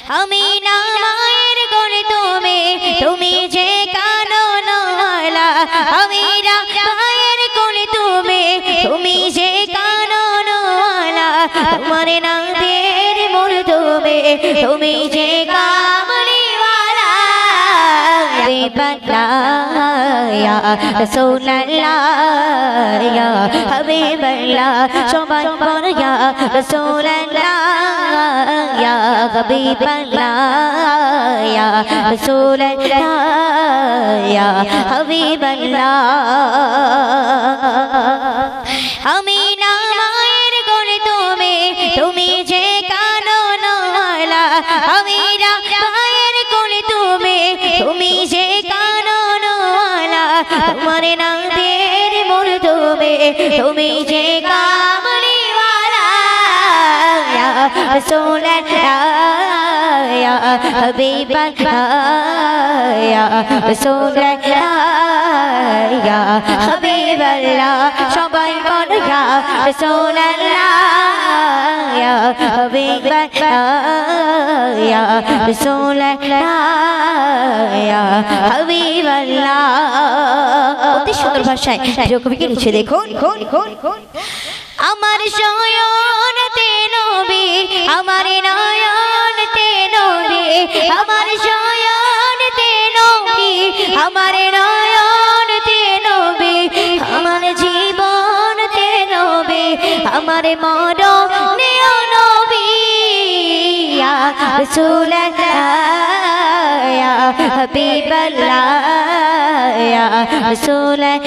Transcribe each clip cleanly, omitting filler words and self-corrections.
আমি না মায়ের কোলে তুমি তুমি যে কানন ওয়ালা আমি না মায়ের কোলে তুমি তুমি যে কানন ওয়ালা তোমার নামের মোর তুমি তুমি যে কামলি ওয়ালা ইয়া রাসূলুল্লাহ ইয়া হাবিবাল্লাহ সবাই বলো ইয়া রাসূলুল্লাহ ইয়া হাবিবাল্লাহ ইয়া রাসূলুল্লাহ ইয়া হাবিবাল্লাহ আমি না মায়ের কোলে তুমি তুমি যে কানন ওয়ালা আমি না মায়ের কোলে তুমি তুমি যে কানন ওয়ালা তোমার নামের মোর তুমি তুমি যে কামলি ওয়ালা ইয়া রাসূলুল্লাহ ইয়া হাবিবাল্লাহ ইয়া রাসূলুল্লাহ ইয়া হাবিবাল্লাহ সবাই বলো ইয়া রাসূলুল্লাহ ইয়া হাবিবাল্লাহ ইয়া রাসূলুল্লাহ ইয়া হাবিবাল্লাহ অতি সুন্দর ভাষায় কবিকে লিখে দেখুন আমার শয়নতে নবী আমার নয়নতে নবী আমার শয়নতে নবী আমার নয়নতে নবী আমার জীবনতে নবী আমার মরণে নবী ইয়া রাসূলুল্লাহ ইয়া হাবিবাল্লাহ ইয়া রাসূলুল্লাহ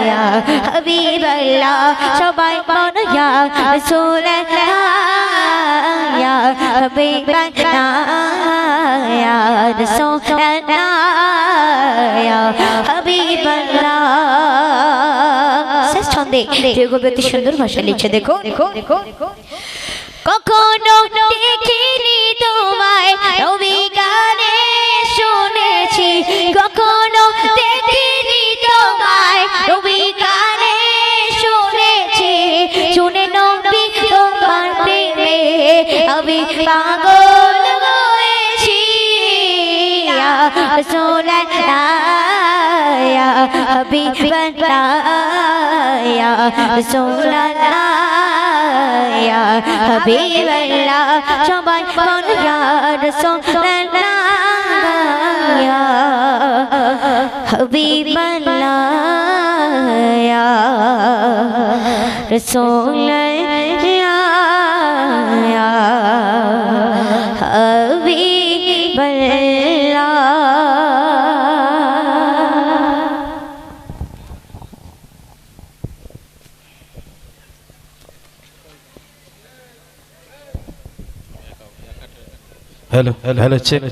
ইয়া হাবিবাল্লাহ সবাই বলো ইয়া রাসূলুল্লাহ ইয়া হাবিবাল্লাহ ইয়া রাসূলুল্লাহ ইয়া হাবিবাল্লাহ শেষ ছন্দে কবি সুন্দর ভাষা লিখে দেখো কখনো দেখিনি তোমায় রবি গানে শুনেছি কখনো দেখিনি তোমায় রবি গানে শুনেছি শুনে নবী তোমার প্রেমে আমি পাগল হয়েছি ইয়া রাসূলুল্লাহ ইয়া হাবিবাল্লাহ ইয়া রাসূলুল্লাহ ইয়া হাবিবাল্লাহ সবাই বলো ইয়া রাসূলুল্লাহ ইয়া হাবিবাল্লাহ ইয়া রাসূলুল্লাহ ইয়া হাবিবাল্লাহ hello check